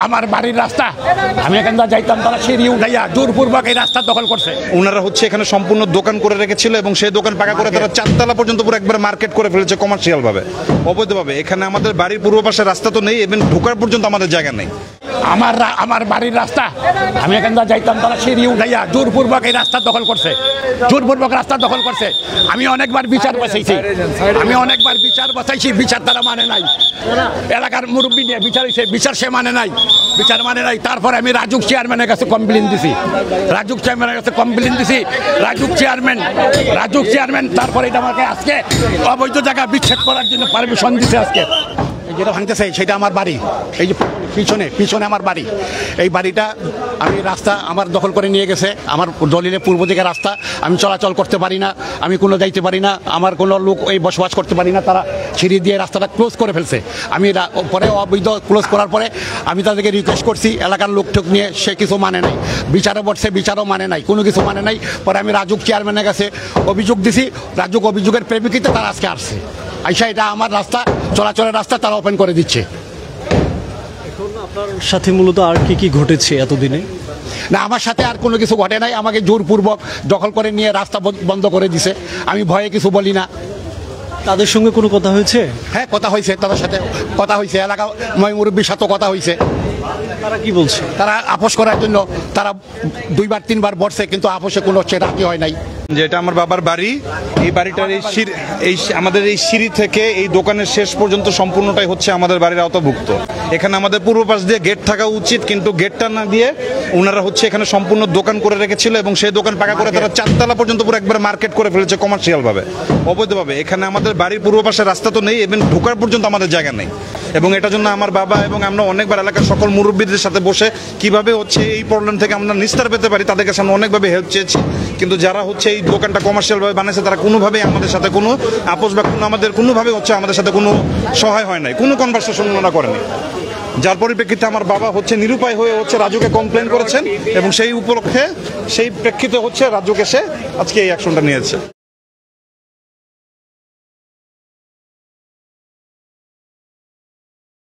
আমার বাড়ির রাস্তা আমি এখান থেকে যাইতাম, তারা সিঁড়ি উঠাইয়া জোরপূর্বক এই রাস্তা দখল করছে। ওনারা হচ্ছে এখানে সম্পূর্ণ দোকান করে রেখেছিল এবং সেই দোকান পাকা করে তারা 4 তলা পর্যন্ত পুরো একবার মার্কেট করে ফেলেছে কমার্শিয়াল ভাবে, অবৈধভাবে। এখানে আমাদের বাড়ির পূর্ব পাশে রাস্তা তো নেই, এবং ঢোকার পর্যন্ত আমাদের জায়গা নেই। আমার বাড়ির রাস্তা আমি এখান থেকে যাইতাম, তারা সিঁড়ি উঠাইয়া জোরপূর্বক এই রাস্তা দখল করছে, জোরপূর্বক রাস্তা দখল করছে। আমি অনেকবার বিচার বসাইছি, বিচার তারা মানে নাই। এলাকার মুরব্বী নিয়ে বিচার হয়েছে, বিচার সে মানে নাই। তারপরে আমি রাজুক চেয়ারম্যানের কাছে কমপ্লেন দিছি, রাজুক চেয়ারম্যান তারপরে এটা আমাকে আজকে অবৈধ জায়গা বিচ্ছেদ করার জন্য পারমিশন দিছে। আজকে যেটা ভাঙতেছে সেটা আমার বাড়ি, এই যে পিছনে আমার বাড়ি। এই বাড়িটা আমি রাস্তা আমার দখল করে নিয়ে গেছে, আমার দলিলের পূর্ব দিকে রাস্তা, আমি চলাচল করতে পারি না, আমি কোনো যাইতে পারি না, আমার কোনো লোক এই বসবাস করতে পারি না। তারা সিঁড়ি দিয়ে রাস্তাটা ক্লোজ করে ফেলছে। আমি পরে অবৈধ ক্লোজ করার পরে আমি তাদেরকে রিকোয়েস্ট করছি, এলাকার লোক ঠোক নিয়ে, সে কিছু মানে নাই। বিচারও বসছে, বিচারও মানে নাই, কোনো কিছু মানে নাই। পরে আমি রাজুক চেয়ারম্যানের কাছে অভিযোগ দিছি, রাজুক অভিযোগের প্রেক্ষিতে তারা আজকে আসছে, আইসা এটা আমার রাস্তা, চলাচলের রাস্তা তারা ওপেন করে দিচ্ছে। আপনার সাথে মূলত আর কি ঘটেছে এতদিনে? না, আমার সাথে আর কোনো কিছু ঘটে নাই। আমাকে জোরপূর্বক দখল করে নিয়ে রাস্তা বন্ধ করে দিছে। আমি ভয়ে কিছু বলি না। তাদের সঙ্গে কোনো কথা হয়েছে? হ্যাঁ, কথা হয়েছে, তাদের সাথে কথা হয়েছে, এলাকা মুরব্বীর সাথে কথা হয়েছে। তারা কি বলছে? তারা আপোষ করার জন্য তারা 2-3 বার বসছে, কিন্তু আপোষে কোনো রাজি হয় নাই। যেটা আমার বাবার বাড়ি, এই বাড়িটার এই আমাদের এই সিঁড়ি থেকে এই দোকানের শেষ পর্যন্ত সম্পূর্ণটাই হচ্ছে আমাদের বাড়ির আওতাভুক্ত। এখানে আমাদের পূর্ব পাশ দিয়ে গেট থাকা উচিত, কিন্তু গেটটা না দিয়ে ওনারা হচ্ছে এখানে সম্পূর্ণ দোকান করে রেখেছিল এবং সেই দোকান পাকা করে তারা 4 তলা পর্যন্ত পুরো একবার মার্কেট করে ফেলেছে কমার্শিয়াল ভাবে, অবৈধভাবে। এখানে আমাদের বাড়ির পূর্ব পাশে রাস্তা তো নেই, এবং ঢোকার পর্যন্ত আমাদের জায়গা নেই। এবং এটার জন্য আমার বাবা এবং আমরা অনেকবার এলাকার সকল মুরব্বীদের সাথে বসে কিভাবে হচ্ছে এই প্রবলেম থেকে আমরা নিস্তার পেতে পারি তাদের কাছে আমরা অনেকভাবে হেল্প চেয়েছি। কিন্তু যারা হচ্ছে এই দোকানটা কমার্শিয়াল ভাবে বানিয়েছে তারা কোনোভাবেই আমাদের সাথে কোনো আপোষ বা আমাদের কোনোভাবে হচ্ছে আমাদের সাথে কোনো সহায় হয় নাই, কোনো কনভারসেশন ওনারা করেনি। যার পরিপ্রেক্ষিতে আমার বাবা হচ্ছে নিরুপায় হয়ে হচ্ছে রাজুকে কমপ্লেন করেছেন, এবং সেই উপলক্ষে সেই প্রেক্ষিতে হচ্ছে রাজুকে সে আজকে এই অ্যাকশনটা নিয়েছে।